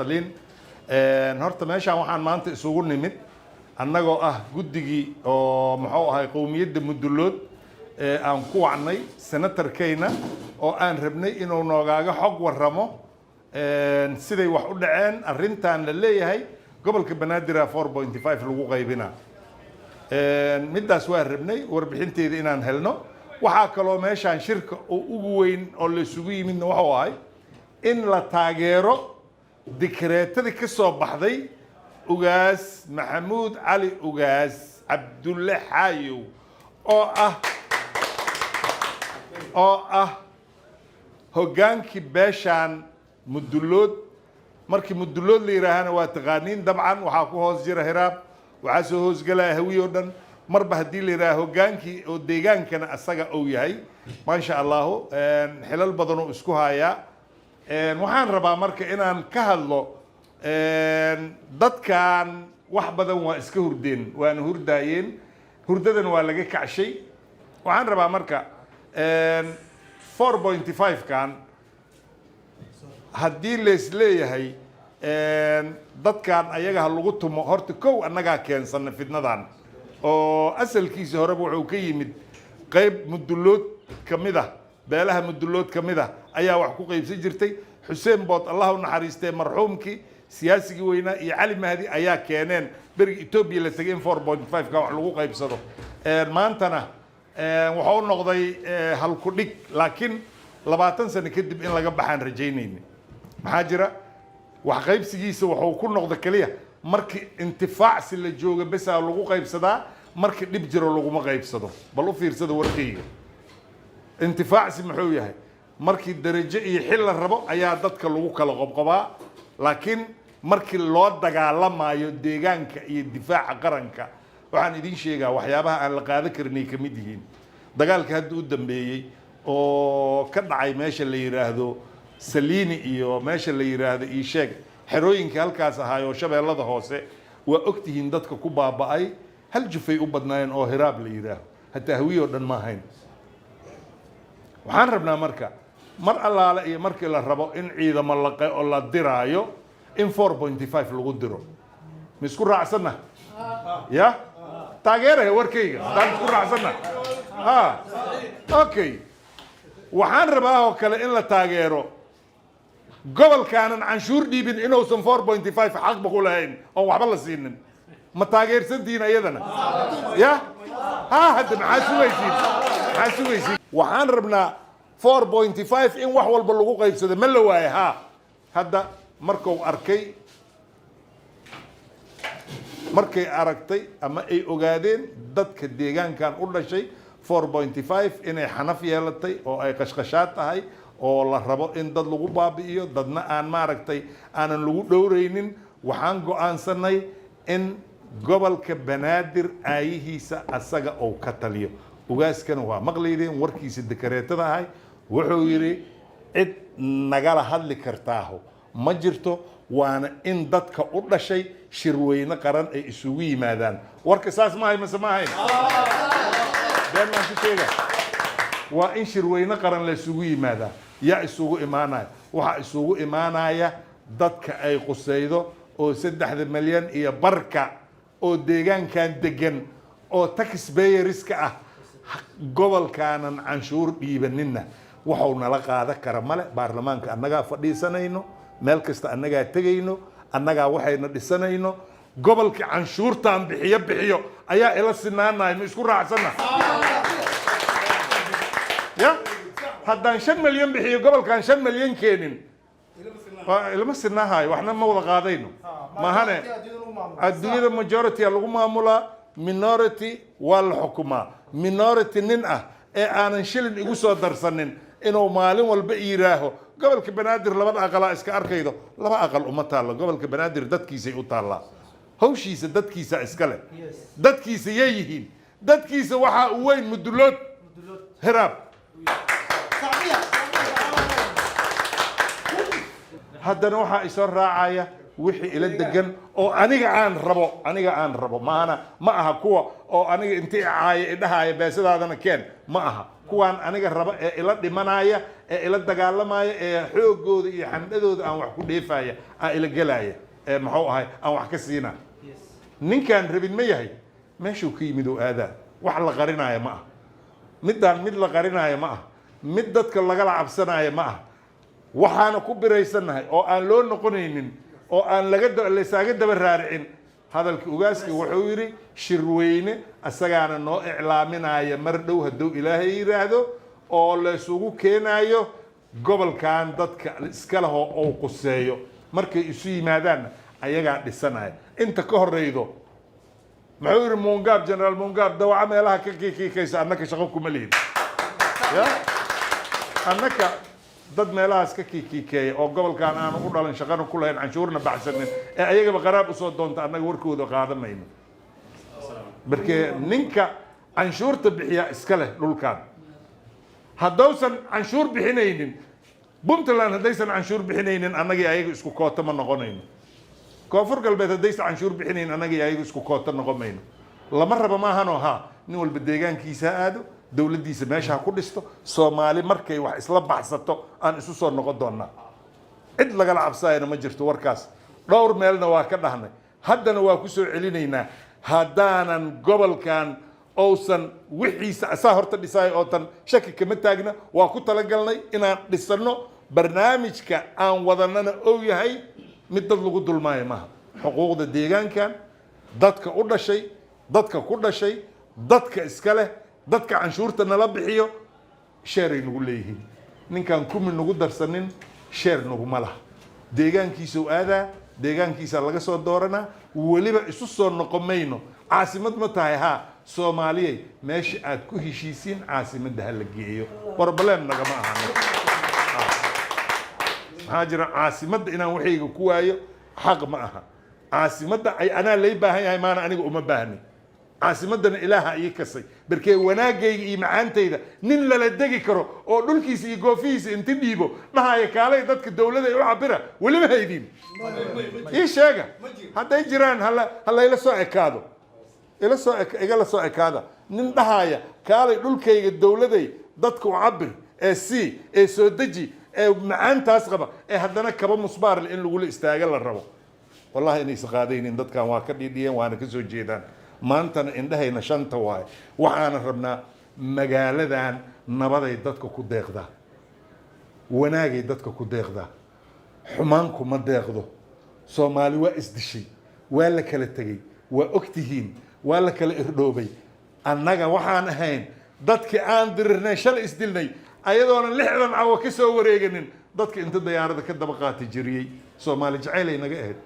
saliin horta meeshaan waxaan maanta isugu nimid annagoo ah guddigii oo muxuu ahay qowmiyadda Mudullood aan ku wacnay senatarkayna oo aan rabnay inuu noogaaga xog warramo siday wax u dhaceen arrintan la leeyahay gobolka Banaadir 4.5 lagu qaybina midaas waa rabnay warbixinteeda inaan helno waxaa kaloo meeshaan shirka oo ugu weyn oo la isugu yimidna waxa ahay in la taageero dikreetadii ka soo baxday ugaas Maxamuud Cali ugaas Cabdulle Xaayow oo ah hogaankii beeshaan Mudullood markii Mudullood la yiraahdo waa taqaaniin dabcan waxa ku hoos jira hiraab waxa soo hoos galay hawiyo dhan marba hadii la yiraahdo hogaankii oo deegaankana asaga oo yahay ma sha Allah xilal badan oo isku haya waxaan rabaa marka inaan ka hadlo dadkan wax badan waa iska hurdeen waana hurdaayeen hurdadan waa laga kacshay waxaan rabaa marka 4.5 kan haddii lees leeyahay dadkan ayaga lagu tumo horta kow annaga keensan fidnadan oo asalkiisa hore wuxuu ka yimid qayb Mudullood kamida beelaha Mudullood kamida ayaa wax ku qaybsan jirtay Xuseen Bood Allah u naxariistay marxuumkii siyaasigii weynaa iyo Cali Mahdi ayaa keeneen bariga Itoobiya la tagay 4.5 ka wax lagu qaybsado maantana waxa uu noqday hal ku dhig laakiin 20 sano kadib in laga baxaan rajaynayna maxaa jira wax qaybsigiisa wuxuu ku noqday kaliya markii intifaac si la jooga bas lagu qaybsadaa markii dhib jiro laguma qaybsado bal u fiirsada warkayga intifaac si muxuu yahay markii darajo iyo xil la rabo ayaa dadka lagu kala qobqobaa laakiin markii loo dagaalamayo deegaanka iyo difaaca qaranka waxaan idin sheegaa waxyaabaha aan la qaadan karin ka mid yihiin dagaalka hadda u dambeeyay oo ka dhacay meesha la yiraahdo Saliini iyo meesha la yiraahdo ii sheeg xerooyinka halkaas ahaayo shabeellada hoose waa ogtihiin dadka ku baaba'ay hal jufay u badnaayeen oo hiraab la yiraahdo hatta hawiyo dhan ma ahayn waxaan rabnaa marka mar allaale iyo markii la rabo in ciidamo la diraayo in 4.5 lagu diro misku raacsana ya taageeraha warkayga dad isku raacsana okay waxaan rabaa oo kale in la taageero gobolkaanan canshuur dhiibin inuusan 4.5 xaq ku lahayn oo waxba la siinin ma taageersantiin ayadana ya hadda maxaa sugaysiin waxaan rabnaa 4.5 in wax walba lagu qaybsado ma la waayo hadda markay aragtay ama ay ogaadeen dadka deegaankan u dhashay 4.5 inay xanaf yeelatay oo ay qashqashaad tahay oo la rabo in dad lagu baabi'iyo dadna aan maaragtay aanan lagu dhowraynin waxaan go'aansanay in gobolka Banaadir aayihiisa asaga oo ka taliyo ugaaskana waa maqlaydeen warkiisa dikreetada ahay wuxuu yiri cid nagala hadli kartaaho ma jirto waana in dadka u dhashay shirweyne qaran ay isugu yimaadaan warka saas ma hayma samahayn been ma sheega waa in shirweyne qaran la isugu yimaadaan yaa isugu imaanaya waxa isugu imaanaya dadka ay qusaydo oo 3 milyan iyo barka oo deegaankan degan oo taxpayerska ah gobolkaanan canshuur dhiibanina waxuu nala qaada kara male baarlamaanka annaga fadhiisanayno meel kasta annaga tagayno annaga waxayna dhisanayno gobolka canshuurtaan bixiyo ayaa ila sinaanay ma isku raacsana ya haddaan 5 milyan bixiyo gobolkan 5 milyan keenin ilma sinahay waxna ma wada qaadayno mahane adduunyada majority lagu maamulaa minority waa la xukumaa minority nin ah ee aanan shilin igu soo darsanin inuu maalin walba yiraaho gobolka Banaadir labada aqal iska arkaydo laba aqal uma taalo gobolka Banaadir dadkiisa u taala hawshiisa dadkiisa iska leh dadkiisa yeeyihiin dadkiisa waxa uu weyn Mudullood hiraab haddana waxa isoo raacaya wixii ila degan oo aniga aan rabo maana ma aha kuwa oo aniga intii caaya idhahaaya beesadaadana keen ma aha kuwaan aniga raba ee ila dhimanaya ee ila dagaalamaya ee xoogooda iyo xandhadooda aan wax ku dheefaya aan ila gelaya ee muxuu ahay aan wax ka siina ninkaan rabin ma yahay meeshuu ka yimid oo aadaa wax la qarinaayo ma ah middaan mid la qarinaayo ma ah mid dadka lagala cabsanaayo ma ah waxaana ku biraysannahay oo aan loo noqonaynin oo aan lasaaga daba raaricin hadalka ugaaska wuxuu yidhi shirweyne asagaana noo iclaaminaya mar dhow hadduu ilaahay yidhaahdo oo laysugu keenayo gobolkan dadka iska leh oo quseeyo markay isu yimaadaanna ayagaa dhisanaya inta ka horeydo muxuu yidhi muungaab generaal muungaab dawaca meelaha ka kiikaysa annaka shaqo kuma lihin ya annaka dad meelahaas ka kiikeeya oo gobolkan aanu u dhalan shaqana ku lahayn canshuurna baxsanin ee ayagaba qaraab usoo doonta annaga warkooda qaadamayno markee ninka canshuurta bixiya iska leh dhulkan haddausan canshuur bixinaynin puntland haddaysan canshuur bixinaynin annagii ayaga isku koota ma noqonayno koonfur galbeed haddaysan canshuur bixinaynin annagii ayaga isku koota noqon mayno lama raba maahanoo ha nin walba deegaankiisa ha aado dowladdiisa meesha ha ku dhisto soomaali markay wax isla baxsato aan isu soo noqon doonaa cid lagala cabsaayana ma jirto warkaas dhowr meelna waa ka dhahnay haddana waa ku soo celinaynaa haddaanan gobolkan ousan wixiisa asaa horta dhisaayo oo tan shaki kama taagna waa ku talagalnay inaan dhisanno barnaamijka aan wadanana ou yahay mid dad lagu dulmaayo maaha xuquuqda deegaankan dadka u dhashay dadka ku dhashay dadka iska leh dadka canshuurta nala bixiyo sheeray nagu leeyihiin ninkaan kumi nagu darsanin sheer naguma laha deegaankiisau aadaa deegaankiisa laga soo dooranaa weliba isu soo noqon mayno caasimad ma tahay haa soomaaliyey meesha aad ku heshiisiin caasimadda ha la geeyo barbalem nagama ahano maxaa jira caasimadda inaan waxayga ku waayo xaq ma aha caasimadda ay anaa lay baahan yahay maana aniga uma baahni caasimaddana ilaaha ii kasay barkee wanaagayga iyo macaantayda nin lala degi karo oo dhulkiisa iyo goofihiisa inti dhiibo dhahaya kaalay dadka dowladda u cabira weliba haydin ii sheega hadday jiraan halayla soo ekaado igala soo ekaada nin dhahaya kaalay dhulkayga dowladay dadka u cabir ee sii ee soo deji ee macaantaas qaba ee haddana kaba musbaarle in lagula istaaga la rabo wallahi inaysa qaadaynin dadkan waa ka dhidhiyeen waana ka soo jeedaan maantana indhahayna shanta waaye waxaana rabnaa magaaladan nabaday dadka ku deeqdaa wanaagay dadka ku deeqdaa xumaanku ma deeqdo soomaali waa isdishay waa la kala tegey waa ogtihiin waa la kala irdhoobay annaga waxaan ahayn dadkii aan dirirnay shalay isdilnay ayadoonan 60 cawo ka soo wareeganin dadka inta diyaarada ka daba qaatay jiriyey soomaali jacaylay naga ahayd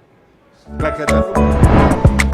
laakiin